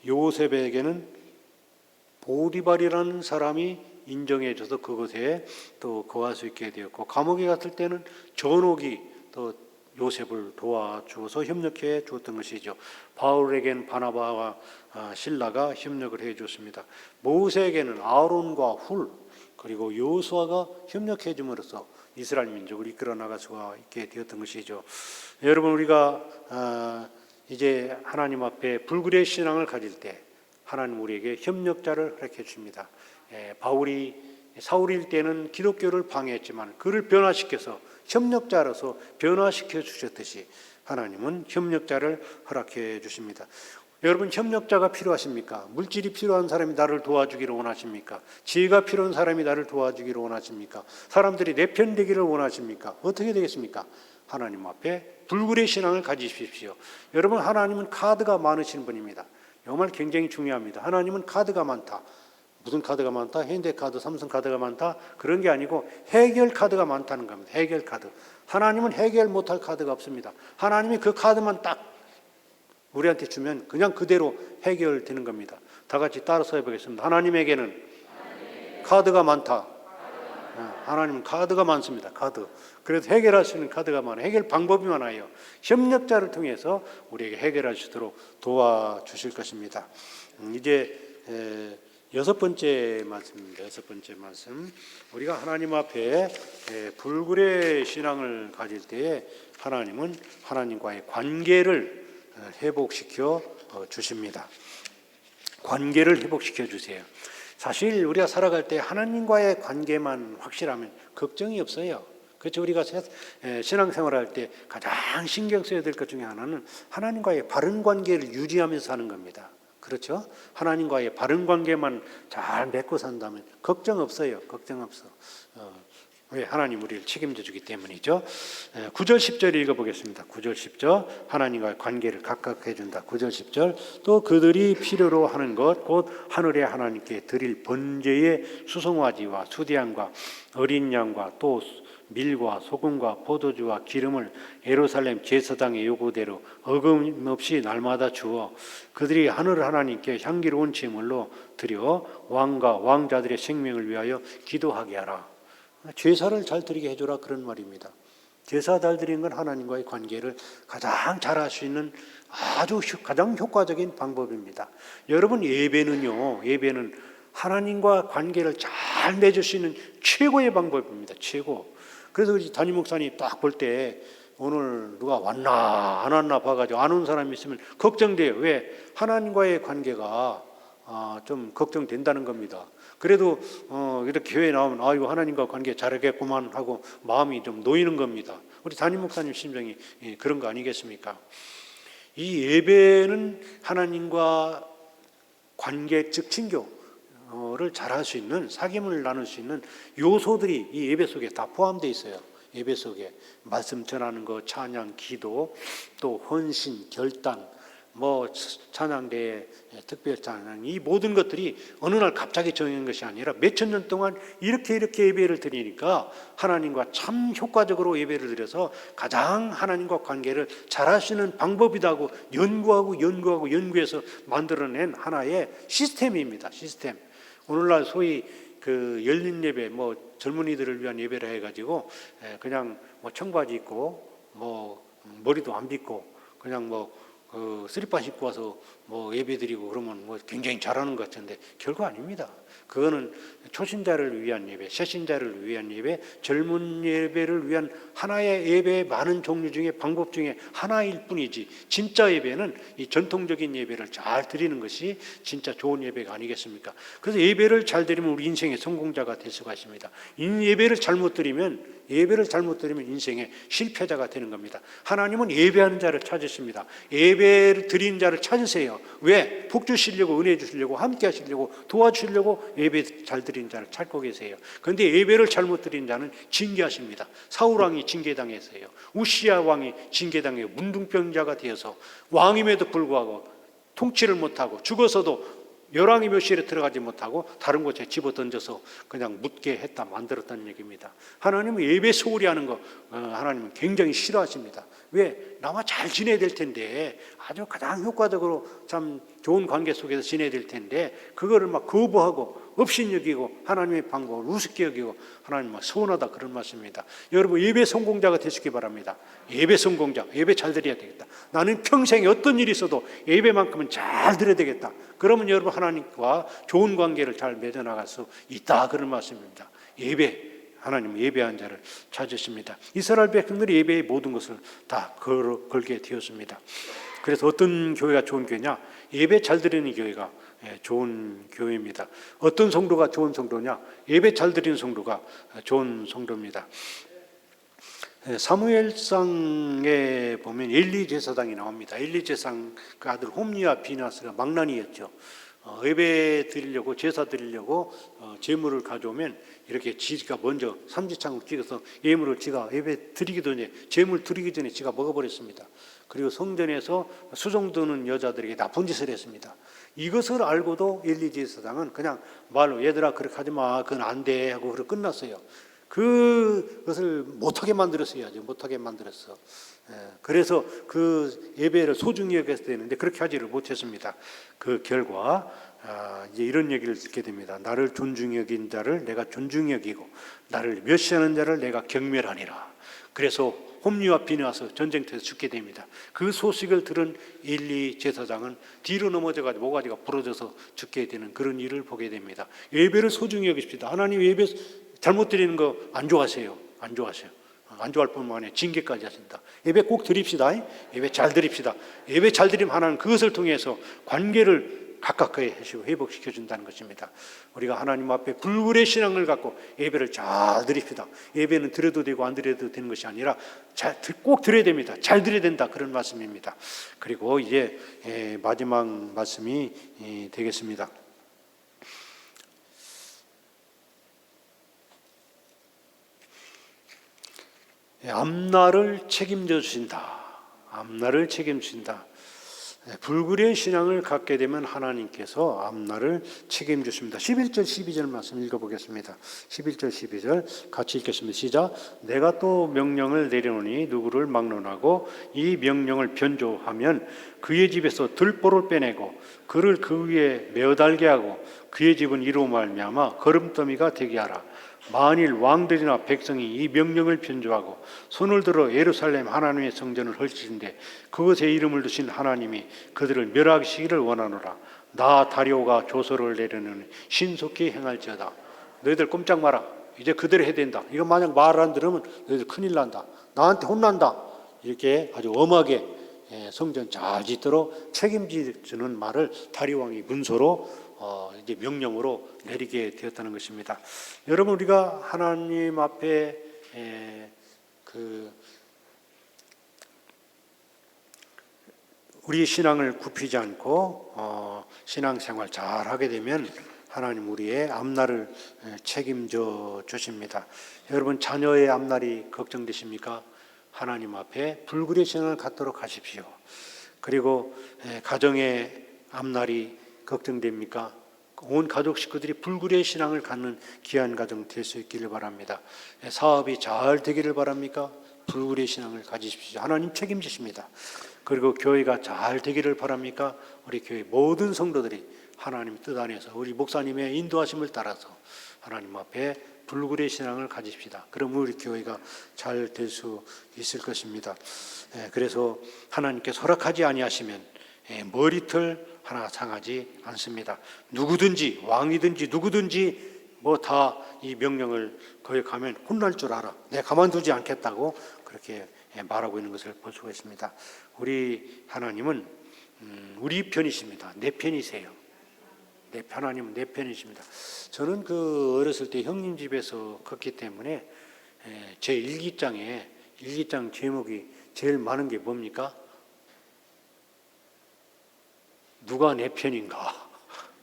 요셉에게는 보디발이라는 사람이 인정해줘서 그곳에 또 거할 수 있게 되었고, 감옥에 갔을 때는 전옥이 또 요셉을 도와주어서 협력해 주었던 것이죠. 바울에게는 바나바와 실라가 협력을 해 줬습니다. 모세에게는 아론과 훌, 그리고 여호수아가 협력해 줌으로써 이스라엘 민족을 이끌어 나갈 수가 있게 되었던 것이죠. 여러분, 우리가 이제 하나님 앞에 불굴의 신앙을 가질 때 하나님 우리에게 협력자를 허락해 줍니다. 바울이 사울일 때는 기독교를 방해했지만 그를 변화시켜서 협력자로서 변화시켜 주셨듯이 하나님은 협력자를 허락해 주십니다. 여러분, 협력자가 필요하십니까? 물질이 필요한 사람이 나를 도와주기를 원하십니까? 지혜가 필요한 사람이 나를 도와주기를 원하십니까? 사람들이 내 편 되기를 원하십니까? 어떻게 되겠습니까? 하나님 앞에 불굴의 신앙을 가지십시오. 여러분, 하나님은 카드가 많으신 분입니다. 정말 굉장히 중요합니다. 하나님은 카드가 많다. 무슨 카드가 많다? 현대카드, 삼성카드가 많다? 그런 게 아니고 해결 카드가 많다는 겁니다. 해결 카드. 하나님은 해결 못할 카드가 없습니다. 하나님이 그 카드만 딱 우리한테 주면 그냥 그대로 해결되는 겁니다. 다 같이 따라서 해보겠습니다. 하나님에게는 카드가 많다. 하나님은 카드가 많습니다. 카드. 그래서 해결할 수 있는 카드가 많아요. 해결 방법이 많아요. 협력자를 통해서 우리에게 해결할 수 있도록 도와주실 것입니다. 이제 6번째 말씀입니다. 6번째 말씀. 우리가 하나님 앞에 불굴의 신앙을 가질 때에 하나님은 하나님과의 관계를 회복시켜 주십니다. 관계를 회복시켜 주세요. 사실 우리가 살아갈 때 하나님과의 관계만 확실하면 걱정이 없어요. 그렇죠. 우리가 신앙생활할 때 가장 신경 써야 될 것 중에 하나는 하나님과의 바른 관계를 유지하면서 사는 겁니다. 그렇죠. 하나님과의 바른 관계만 잘 맺고 산다면 걱정 없어요. 걱정 없어. 왜? 하나님 우리를 책임져 주기 때문이죠. 9절 10절 읽어보겠습니다. 9절 10절 하나님과의 관계를 각각 해준다. 9절 10절 또 그들이 필요로 하는 것 곧 하늘의 하나님께 드릴 번제의 수송아지와 수디양과 어린 양과 또 밀과 소금과 포도주와 기름을 예루살렘 제사장의 요구대로 어김없이 날마다 주어 그들이 하늘 하나님께 향기로운 제물로 드려 왕과 왕자들의 생명을 위하여 기도하게 하라. 제사를 잘 드리게 해줘라, 그런 말입니다. 제사 잘 드리는 건 하나님과의 관계를 가장 잘 할 수 있는 아주 가장 효과적인 방법입니다. 여러분, 예배는 하나님과 관계를 잘 맺을 수 있는 최고의 방법입니다. 최고. 그래서 우리 담임 목사님 딱 볼 때 오늘 누가 왔나 안 왔나 봐가지고 안 온 사람이 있으면 걱정돼요. 왜? 하나님과의 관계가 좀 걱정된다는 겁니다. 그래도 이렇게 교회에 나오면 이거 하나님과 관계 잘하겠구만 하고 마음이 좀 놓이는 겁니다. 우리 담임 목사님 심정이 그런 거 아니겠습니까? 이 예배는 하나님과 관계, 즉 친교를 잘할 수 있는, 사귐을 나눌 수 있는 요소들이 이 예배 속에 다 포함되어 있어요. 예배 속에 말씀 전하는 거, 찬양, 기도, 또 헌신, 결단, 뭐 찬양대 특별 찬양, 이 모든 것들이 어느 날 갑자기 정해진 것이 아니라 몇천 년 동안 이렇게 예배를 드리니까 하나님과 참 효과적으로 예배를 드려서 가장 하나님과 관계를 잘하시는 방법이라고 연구해서 만들어낸 하나의 시스템입니다. 시스템. 오늘날 소위 그 열린 예배, 뭐 젊은이들을 위한 예배라 해가지고 그냥 뭐 청바지 입고 뭐 머리도 안 빗고 그냥 뭐 쓰리빠 신고 와서 뭐 예배드리고 그러면 뭐 굉장히 잘하는 것 같은데 결코 아닙니다. 그거는 초신자를 위한 예배, 새신자를 위한 예배, 젊은 예배를 위한 하나의 예배의 많은 종류 중에 방법 중에 하나일 뿐이지, 진짜 예배는 이 전통적인 예배를 잘 드리는 것이 진짜 좋은 예배가 아니겠습니까? 그래서 예배를 잘 드리면 우리 인생의 성공자가 될 수가 있습니다. 예배를 잘못 드리면 인생의 실패자가 되는 겁니다. 하나님은 예배하는 자를 찾으십니다. 예배를 드리는 자를 찾으세요. 왜? 복 주시려고, 은혜 주시려고, 함께 하시려고, 도와주시려고 예배 잘 드리는 자를 찾고 계세요. 그런데 예배를 잘못 드리는 자는 징계하십니다. 사울 왕이 징계당했어요. 우시야 왕이 징계당해 문둥병자가 되어서 왕임에도 불구하고 통치를 못하고 죽어서도 열왕의 묘실에 들어가지 못하고 다른 곳에 집어 던져서 그냥 묻게 했다 만들었다는 얘기입니다. 하나님은 예배 소홀히 하는 거 하나님은 굉장히 싫어하십니다. 왜? 나와 잘 지내야 될 텐데, 아주 가장 효과적으로 참 좋은 관계 속에서 지내야 될 텐데 그거를 막 거부하고 업신여기고 하나님의 방법을 우습게 여기고 하나님 막 서운하다, 그런 말씀입니다. 여러분, 예배 성공자가 되시기 바랍니다. 예배 성공자, 예배 잘 드려야 되겠다. 나는 평생에 어떤 일이 있어도 예배만큼은 잘 드려야 되겠다. 그러면 여러분 하나님과 좋은 관계를 잘 맺어나갈 수 있다, 그런 말씀입니다. 하나님은 예배한 자를 찾으십니다. 이스라엘 백성들이 예배의 모든 것을 다 걸게 되었습니다. 그래서 어떤 교회가 좋은 교회냐? 예배 잘 드리는 교회가 좋은 교회입니다. 어떤 성도가 좋은 성도냐? 예배 잘 드리는 성도가 좋은 성도입니다. 사무엘상에 보면 엘리 제사장이 나옵니다. 엘리 제사장 그 아들 홈리와 비나스가 망나니였죠. 예배 드리려고, 제사 드리려고 제물을 가져오면 이렇게 지가 먼저 삼지창을 찍어서 지가 예배 드리기 전에, 제물 드리기 전에 지가 먹어버렸습니다. 그리고 성전에서 수종드는 여자들에게 나쁜 짓을 했습니다. 이것을 알고도 엘리 제사장은 그냥 말로 얘들아 그렇게 하지 마, 그건 안 돼 하고 그렇게 끝났어요. 그것을 못하게 만들었어야죠. 못하게 만들었어. 그래서 그 예배를 소중히 여겼어야 되는데 그렇게 하지를 못했습니다. 그 결과 이제 이런 얘기를 듣게 됩니다. 나를 존중히 여긴 자를 내가 존중히 여기고 나를 멸시하는 자를 내가 경멸하니라. 그래서 홈리와 비나스 전쟁터에서 죽게 됩니다. 그 소식을 들은 엘리 제사장은 뒤로 넘어져가지고 모가지가 부러져서 죽게 되는 그런 일을 보게 됩니다. 예배를 소중히 여기십시다. 하나님 예배 잘못 드리는 거 안 좋아하세요. 안 좋아할 뿐만 아니라 징계까지 하신다. 예배 꼭 드립시다. 예배 잘 드립시다. 예배 잘 드리면 하나는 그것을 통해서 관계를 가깝게 하시고 회복시켜 준다는 것입니다. 우리가 하나님 앞에 불굴의 신앙을 갖고 예배를 잘 드립시다. 예배는 드려도 되고 안 드려도 되는 것이 아니라 꼭 드려야 됩니다. 잘 드려야 된다, 그런 말씀입니다. 그리고 이제 마지막 말씀이 되겠습니다. 앞날을 책임져 주신다. 앞날을 책임진다. 불굴의 신앙을 갖게 되면 하나님께서 앞날을 책임주십니다. 11절 12절 말씀 읽어보겠습니다. 11절 12절 같이 읽겠습니다. 시작. 내가 또 명령을 내려놓으니 누구를 막론하고 이 명령을 변조하면 그의 집에서 들보를 빼내고 그를 그 위에 메어달게 하고 그의 집은 이로 말미암아 거름더미가 되게 하라. 만일 왕들이나 백성이 이 명령을 변조하고 손을 들어 예루살렘 하나님의 성전을 헐치신데 그것에 이름을 두신 하나님이 그들을 멸하시기를 원하노라. 나 다리오가 조서를 내려놓으니 신속히 행할지어다. 너희들 꼼짝 마라. 이제 그대로 해야 된다. 이거 만약 말 안 들으면 너희들 큰일 난다. 나한테 혼난다. 이렇게 아주 엄하게 성전 잘 짓도록 책임지는 말을 다리왕이 문서로 이제 명령으로 내리게 되었다는 것입니다. 여러분, 우리가 하나님 앞에 우리 신앙을 굽히지 않고 신앙생활 잘 하게 되면 하나님 우리의 앞날을 책임져 주십니다. 여러분, 자녀의 앞날이 걱정되십니까? 하나님 앞에 불굴의 신앙을 갖도록 하십시오. 그리고 가정의 앞날이 걱정됩니까? 온 가족 식구들이 불굴의 신앙을 갖는 귀한 가정 될 수 있기를 바랍니다. 사업이 잘 되기를 바랍니까? 불굴의 신앙을 가지십시오. 하나님 책임지십니다. 그리고 교회가 잘 되기를 바랍니까? 우리 교회 모든 성도들이 하나님 뜻 안에서 우리 목사님의 인도하심을 따라서 하나님 앞에 불굴의 신앙을 가집시다. 그럼 우리 교회가 잘 될 수 있을 것입니다. 그래서 하나님께서 허락하지 아니하시면 머리털 하나 상하지 않습니다. 누구든지 왕이든지 누구든지 뭐 다 이 명령을 거역하면 혼날 줄 알아. 내가 가만두지 않겠다고 그렇게 말하고 있는 것을 볼 수가 있습니다. 우리 하나님은 우리 편이십니다. 내 편이세요. 하나님은 내 편이십니다. 저는 그 어렸을 때 형님 집에서 컸기 때문에 제 일기장 제목이 제일 많은 게 뭡니까? 누가 내 편인가?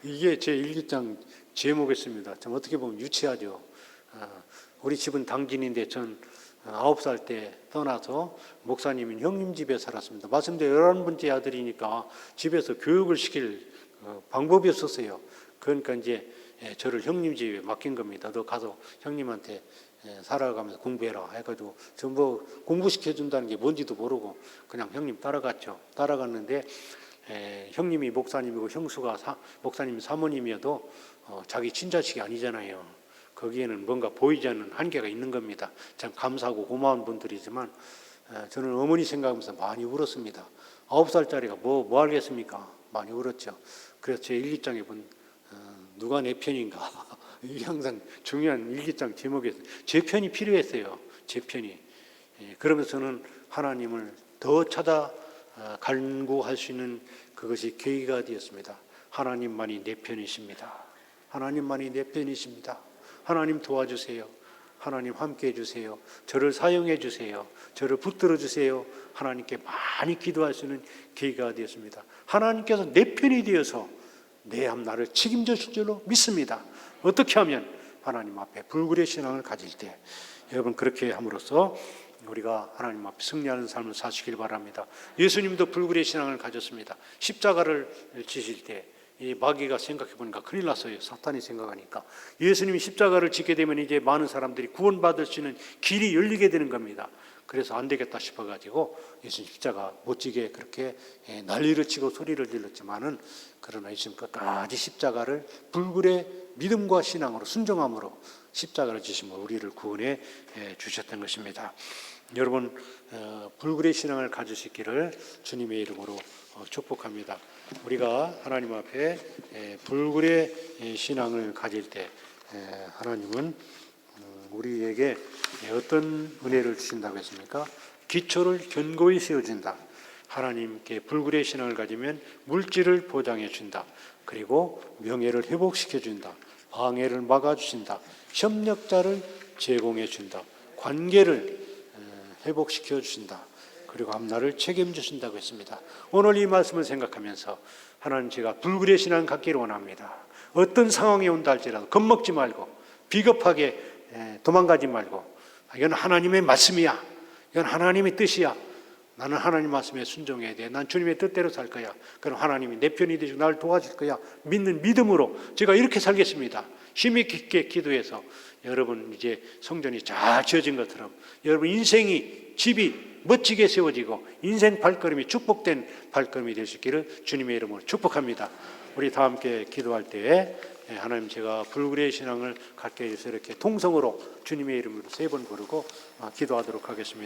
이게 제 일기장 제목이었습니다. 좀 어떻게 보면 유치하죠. 우리 집은 당진인데 전 9살 때 떠나서 목사님인 형님 집에 살았습니다. 말씀대로 11번째 아들이니까 집에서 교육을 시킬 방법이 없었어요. 그러니까 이제 저를 형님 집에 맡긴 겁니다. 너 가서 형님한테 살아가면서 공부해라 해가지고 전부 공부시켜준다는 게 뭔지도 모르고 그냥 형님 따라갔죠. 따라갔는데 형님이 목사님이고 형수가 목사님 사모님이어도 자기 친자식이 아니잖아요. 거기에는 뭔가 보이지 않는 한계가 있는 겁니다. 참 감사하고 고마운 분들이지만 저는 어머니 생각하면서 많이 울었습니다. 9살짜리가 뭐 알겠습니까? 많이 울었죠. 그래서 제 일기장에 본 누가 내 편인가? 이게 항상 중요한 일기장 제목이었어요. 제 편이 필요했어요. 제 편이. 그러면서 저는 하나님을 더 찾아 간구할 수 있는 그것이 계기가 되었습니다. 하나님만이 내 편이십니다. 하나님만이 내 편이십니다. 하나님 도와주세요. 하나님 함께해 주세요. 저를 사용해 주세요. 저를 붙들어 주세요. 하나님께 많이 기도할 수 있는 계기가 되었습니다. 하나님께서 내 편이 되어서 내 앞날을 책임져 줄 줄로 믿습니다. 어떻게 하면 하나님 앞에 불굴의 신앙을 가질 때 여러분 그렇게 함으로써 우리가 하나님 앞에 승리하는 삶을 사시길 바랍니다. 예수님도 불굴의 신앙을 가졌습니다. 십자가를 지실 때 이 마귀가 생각해 보니까 큰일 났어요. 사탄이 생각하니까 예수님이 십자가를 지게 되면 이제 많은 사람들이 구원받을 수 있는 길이 열리게 되는 겁니다. 그래서 안 되겠다 싶어가지고 예수님 십자가 못 지게 그렇게 난리를 치고 소리를 질렀지만은 그러나 예수님 끝까지 십자가를 불굴의 믿음과 신앙으로 순종함으로 십자가를 지심으로 우리를 구원해 주셨던 것입니다. 여러분 불굴의 신앙을 가질 수 있기를 주님의 이름으로 축복합니다. 우리가 하나님 앞에 불굴의 신앙을 가질 때 하나님은 우리에게 어떤 은혜를 주신다고 했습니까? 기초를 견고히 세워준다. 하나님께 불굴의 신앙을 가지면 물질을 보장해 준다. 그리고 명예를 회복시켜 준다. 방해를 막아주신다. 협력자를 제공해 준다. 관계를 회복시켜 주신다. 그리고 앞날을 책임주신다고 했습니다. 오늘 이 말씀을 생각하면서 하나님 제가 불굴의 신앙 갖기를 원합니다. 어떤 상황이 온다 할지라도 겁먹지 말고 비겁하게 도망가지 말고 이건 하나님의 말씀이야. 이건 하나님의 뜻이야. 나는 하나님 말씀에 순종해야 돼. 난 주님의 뜻대로 살 거야. 그럼 하나님이 내 편이 되시고 나를 도와줄 거야. 믿는 믿음으로 제가 이렇게 살겠습니다. 힘이 깊게 기도해서 여러분 이제 성전이 잘 지어진 것처럼 여러분 인생이 집이 멋지게 세워지고 인생 발걸음이 축복된 발걸음이 될 수 있기를 주님의 이름으로 축복합니다. 우리 다 함께 기도할 때에 하나님 제가 불굴의 신앙을 갖게 해주세요. 이렇게 통성으로 주님의 이름으로 3번 부르고 기도하도록 하겠습니다.